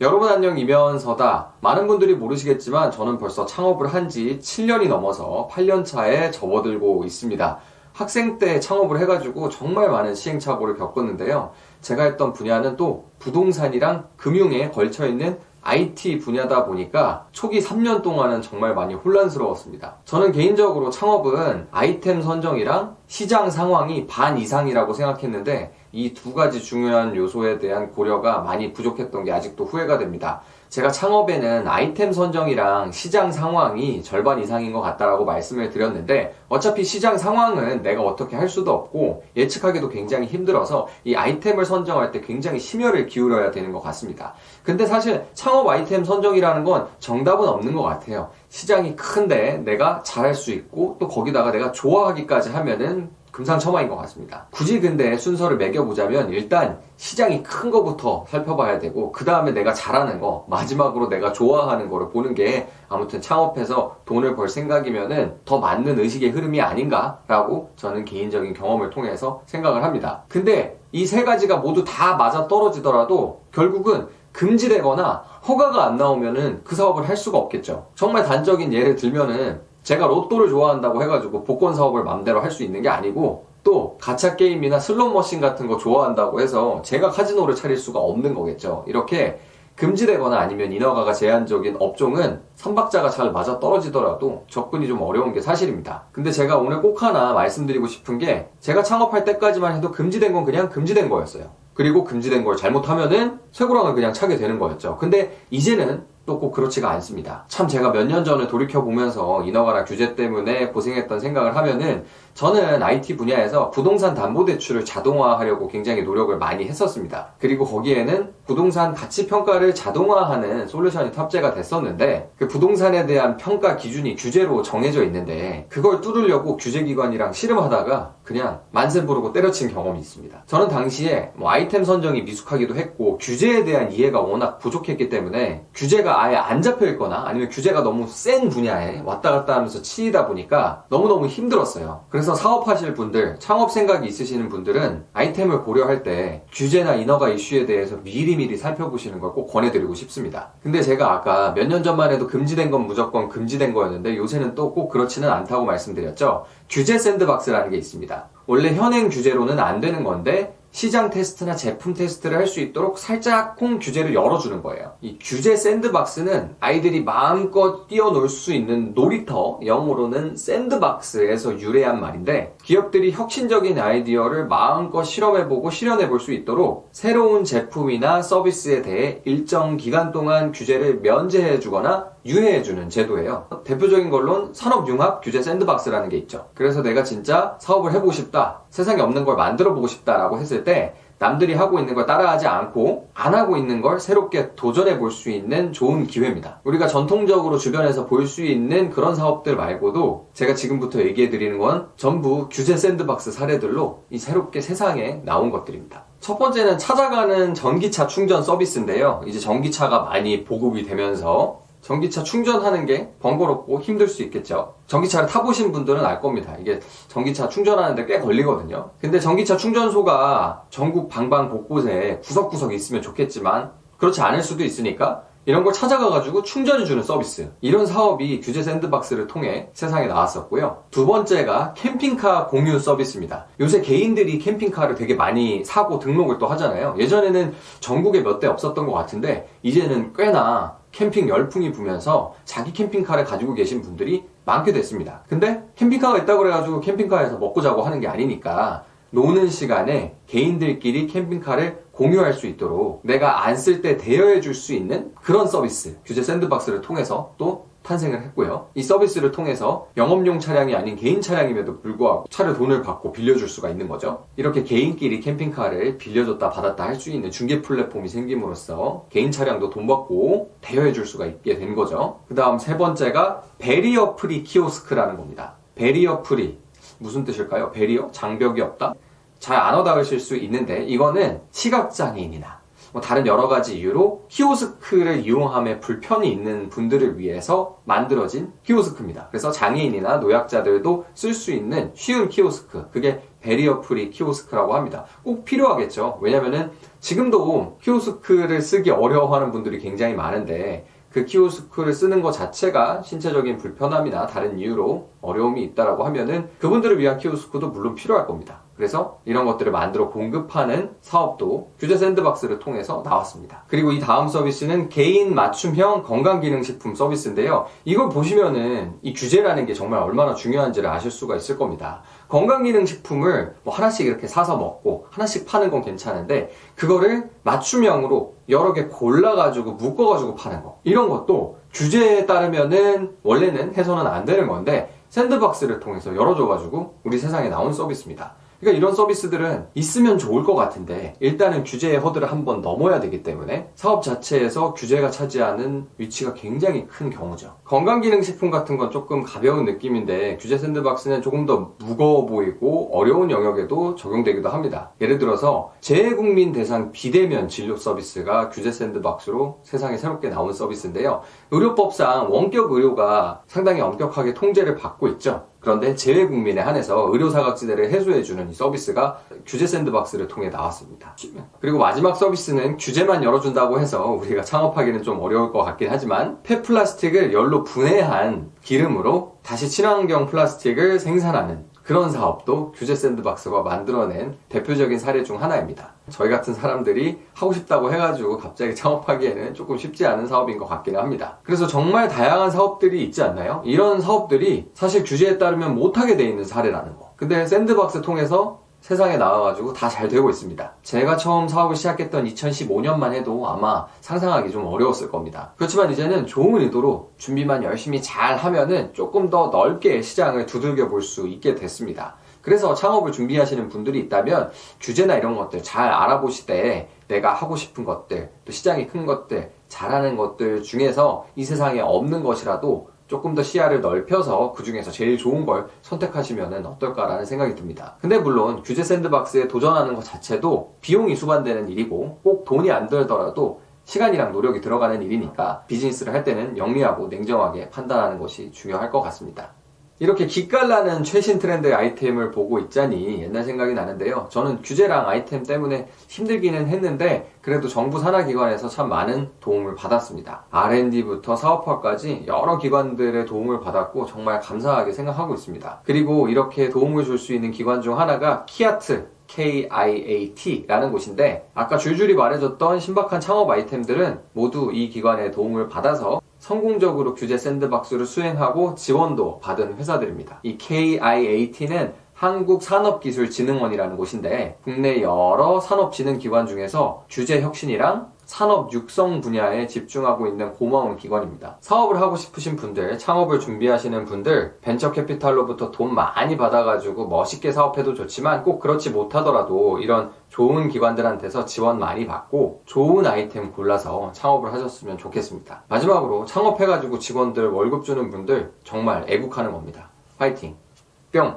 여러분 안녕, 이면서다. 많은 분들이 모르시겠지만 저는 벌써 창업을 한 지 7년이 넘어서 8년 차에 접어들고 있습니다. 학생 때 창업을 해가지고 정말 많은 시행착오를 겪었는데요. 제가 했던 분야는 또 부동산이랑 금융에 걸쳐있는 IT 분야다 보니까 초기 3년 동안은 정말 많이 혼란스러웠습니다. 저는 개인적으로 창업은 아이템 선정이랑 시장 상황이 반 이상이라고 생각했는데 이 두 가지 중요한 요소에 대한 고려가 많이 부족했던 게 아직도 후회가 됩니다. 제가 창업에는 아이템 선정이랑 시장 상황이 절반 이상인 것 같다라고 말씀을 드렸는데, 어차피 시장 상황은 내가 어떻게 할 수도 없고 예측하기도 굉장히 힘들어서 이 아이템을 선정할 때 굉장히 심혈을 기울여야 되는 것 같습니다. 근데 사실 창업 아이템 선정이라는 건 정답은 없는 것 같아요. 시장이 큰데 내가 잘할 수 있고 또 거기다가 내가 좋아하기까지 하면은 금상첨화인 것 같습니다. 굳이 근데 순서를 매겨보자면 일단 시장이 큰 거부터 살펴봐야 되고, 그 다음에 내가 잘하는 거, 마지막으로 내가 좋아하는 거를 보는 게 아무튼 창업해서 돈을 벌 생각이면은 더 맞는 의식의 흐름이 아닌가라고 저는 개인적인 경험을 통해서 생각을 합니다. 근데 이 세 가지가 모두 다 맞아 떨어지더라도 결국은 금지되거나 허가가 안 나오면은 그 사업을 할 수가 없겠죠. 정말 단적인 예를 들면은 제가 로또를 좋아한다고 해가지고 복권 사업을 맘대로 할 수 있는 게 아니고, 또 가챠 게임이나 슬롯 머신 같은 거 좋아한다고 해서 제가 카지노를 차릴 수가 없는 거겠죠. 이렇게 금지되거나 아니면 인허가가 제한적인 업종은 삼박자가 잘 맞아 떨어지더라도 접근이 좀 어려운 게 사실입니다. 근데 제가 오늘 꼭 하나 말씀드리고 싶은 게, 제가 창업할 때까지만 해도 금지된 건 그냥 금지된 거였어요. 그리고 금지된 걸 잘못하면은 쇠고랑을 그냥 차게 되는 거였죠. 근데 이제는 또 꼭 그렇지가 않습니다. 참, 제가 몇 년 전을 돌이켜보면서 인허가나 규제 때문에 고생했던 생각을 하면은, 저는 IT 분야에서 부동산 담보대출을 자동화하려고 굉장히 노력을 많이 했었습니다. 그리고 거기에는 부동산 가치평가를 자동화하는 솔루션이 탑재가 됐었는데, 그 부동산에 대한 평가 기준이 규제로 정해져 있는데 그걸 뚫으려고 규제기관이랑 씨름하다가 그냥 만세 부르고 때려친 경험이 있습니다. 저는 당시에 아이템 선정이 미숙하기도 했고 규제에 대한 이해가 워낙 부족했기 때문에 규제가 아예 안 잡혀 있거나 아니면 규제가 너무 센 분야에 왔다 갔다 하면서 치이다 보니까 너무너무 힘들었어요. 그래서 사업하실 분들, 창업 생각이 있으시는 분들은 아이템을 고려할 때 규제나 인허가 이슈에 대해서 미리미리 살펴보시는 걸 꼭 권해드리고 싶습니다. 근데 제가 아까 몇 년 전만 해도 금지된 건 무조건 금지된 거였는데 요새는 또 꼭 그렇지는 않다고 말씀드렸죠. 규제 샌드박스라는 게 있습니다. 원래 현행 규제로는 안 되는 건데 시장 테스트나 제품 테스트를 할 수 있도록 살짝쿵 규제를 열어주는 거예요. 이 규제 샌드박스는 아이들이 마음껏 뛰어놀 수 있는 놀이터, 영어로는 샌드박스에서 유래한 말인데, 기업들이 혁신적인 아이디어를 마음껏 실험해보고 실현해볼 수 있도록 새로운 제품이나 서비스에 대해 일정 기간 동안 규제를 면제해주거나 유예해주는 제도예요. 대표적인 걸로는 산업융합 규제 샌드박스라는 게 있죠. 그래서 내가 진짜 사업을 해보고 싶다, 세상에 없는 걸 만들어보고 싶다라고 했을 때 남들이 하고 있는 걸 따라하지 않고 안 하고 있는 걸 새롭게 도전해 볼 수 있는 좋은 기회입니다. 우리가 전통적으로 주변에서 볼 수 있는 그런 사업들 말고도 제가 지금부터 얘기해 드리는 건 전부 규제 샌드박스 사례들로 이 새롭게 세상에 나온 것들입니다. 첫 번째는 찾아가는 전기차 충전 서비스인데요. 이제 전기차가 많이 보급이 되면서 전기차 충전하는 게 번거롭고 힘들 수 있겠죠. 전기차를 타보신 분들은 알 겁니다. 이게 전기차 충전하는데 꽤 걸리거든요. 근데 전기차 충전소가 전국 방방 곳곳에 구석구석에 있으면 좋겠지만 그렇지 않을 수도 있으니까 이런 걸 찾아가가지고 충전해주는 서비스, 이런 사업이 규제 샌드박스를 통해 세상에 나왔었고요. 두 번째가 캠핑카 공유 서비스입니다. 요새 개인들이 캠핑카를 되게 많이 사고 등록을 또 하잖아요. 예전에는 전국에 몇 대 없었던 것 같은데 이제는 꽤나 캠핑 열풍이 부면서 자기 캠핑카를 가지고 계신 분들이 많게 됐습니다. 근데 캠핑카가 있다고 그래가지고 캠핑카에서 먹고 자고 하는 게 아니니까 노는 시간에 개인들끼리 캠핑카를 공유할 수 있도록 내가 안 쓸 때 대여해 줄 수 있는 그런 서비스, 규제 샌드박스를 통해서 또 탄생을 했고요. 이 서비스를 통해서 영업용 차량이 아닌 개인 차량임에도 불구하고 차를 돈을 받고 빌려줄 수가 있는 거죠. 이렇게 개인끼리 캠핑카를 빌려줬다 받았다 할 수 있는 중개 플랫폼이 생김으로써 개인 차량도 돈 받고 대여해 줄 수가 있게 된 거죠. 그 다음 세 번째가 베리어 프리 키오스크라는 겁니다. 베리어 프리, 무슨 뜻일까요? 베리어? 장벽이 없다? 잘 안 와닿으실 수 있는데 이거는 시각장애인이나 다른 여러 가지 이유로 키오스크를 이용함에 불편이 있는 분들을 위해서 만들어진 키오스크입니다. 그래서 장애인이나 노약자들도 쓸 수 있는 쉬운 키오스크, 그게 베리어 프리 키오스크라고 합니다. 꼭 필요하겠죠. 왜냐면은 지금도 키오스크를 쓰기 어려워하는 분들이 굉장히 많은데 그 키오스크를 쓰는 것 자체가 신체적인 불편함이나 다른 이유로 어려움이 있다라고 하면은 그분들을 위한 키오스크도 물론 필요할 겁니다. 그래서 이런 것들을 만들어 공급하는 사업도 규제 샌드박스를 통해서 나왔습니다. 그리고 이 다음 서비스는 개인 맞춤형 건강기능식품 서비스인데요. 이걸 보시면은 이 규제라는 게 정말 얼마나 중요한지를 아실 수가 있을 겁니다. 건강기능식품을 뭐 하나씩 이렇게 사서 먹고 하나씩 파는 건 괜찮은데 그거를 맞춤형으로 여러 개 골라가지고 묶어가지고 파는 거, 이런 것도 규제에 따르면은 원래는 해서는 안 되는 건데 샌드박스를 통해서 열어줘가지고 우리 세상에 나온 서비스입니다. 그러니까 이런 서비스들은 있으면 좋을 것 같은데 일단은 규제의 허들을 한번 넘어야 되기 때문에 사업 자체에서 규제가 차지하는 위치가 굉장히 큰 경우죠. 건강기능식품 같은 건 조금 가벼운 느낌인데 규제 샌드박스는 조금 더 무거워 보이고 어려운 영역에도 적용되기도 합니다. 예를 들어서 재외국민 대상 비대면 진료 서비스가 규제 샌드박스로 세상에 새롭게 나온 서비스인데요. 의료법상 원격 의료가 상당히 엄격하게 통제를 받고 있죠. 그런데 재외국민에 한해서 의료사각지대를 해소해주는 이 서비스가 규제 샌드박스를 통해 나왔습니다. 그리고 마지막 서비스는 규제만 열어준다고 해서 우리가 창업하기는 좀 어려울 것 같긴 하지만 폐플라스틱을 열로 분해한 기름으로 다시 친환경 플라스틱을 생산하는 그런 사업도 규제 샌드박스가 만들어낸 대표적인 사례 중 하나입니다. 저희 같은 사람들이 하고 싶다고 해가지고 갑자기 창업하기에는 조금 쉽지 않은 사업인 것 같기는 합니다. 그래서 정말 다양한 사업들이 있지 않나요? 이런 사업들이 사실 규제에 따르면 못하게 돼 있는 사례라는 거. 근데 샌드박스 통해서 세상에 나와가지고 다 잘 되고 있습니다. 제가 처음 사업을 시작했던 2015년만 해도 아마 상상하기 좀 어려웠을 겁니다. 그렇지만 이제는 좋은 의도로 준비만 열심히 잘 하면은 조금 더 넓게 시장을 두들겨 볼 수 있게 됐습니다. 그래서 창업을 준비하시는 분들이 있다면 규제나 이런 것들 잘 알아보시되 내가 하고 싶은 것들, 또 시장이 큰 것들, 잘하는 것들 중에서 이 세상에 없는 것이라도 조금 더 시야를 넓혀서 그 중에서 제일 좋은 걸 선택하시면 어떨까라는 생각이 듭니다. 근데 물론 규제 샌드박스에 도전하는 것 자체도 비용이 수반되는 일이고 꼭 돈이 안 들더라도 시간이랑 노력이 들어가는 일이니까 비즈니스를 할 때는 영리하고 냉정하게 판단하는 것이 중요할 것 같습니다. 이렇게 기깔나는 최신 트렌드의 아이템을 보고 있자니 옛날 생각이 나는데요. 저는 규제랑 아이템 때문에 힘들기는 했는데 그래도 정부 산하기관에서 참 많은 도움을 받았습니다. R&D부터 사업화까지 여러 기관들의 도움을 받았고 정말 감사하게 생각하고 있습니다. 그리고 이렇게 도움을 줄 수 있는 기관 중 하나가 키아트, KIAT라는 곳인데 아까 줄줄이 말해줬던 신박한 창업 아이템들은 모두 이 기관의 도움을 받아서 성공적으로 규제 샌드박스를 수행하고 지원도 받은 회사들입니다. 이 KIAT는 한국산업기술진흥원이라는 곳인데 국내 여러 산업진흥기관 중에서 규제 혁신이랑 산업 육성 분야에 집중하고 있는 고마운 기관입니다. 사업을 하고 싶으신 분들, 창업을 준비하시는 분들, 벤처 캐피탈로부터 돈 많이 받아가지고 멋있게 사업해도 좋지만 꼭 그렇지 못하더라도 이런 좋은 기관들한테서 지원 많이 받고 좋은 아이템 골라서 창업을 하셨으면 좋겠습니다. 마지막으로 창업해가지고 직원들 월급 주는 분들 정말 애국하는 겁니다. 파이팅! 뿅!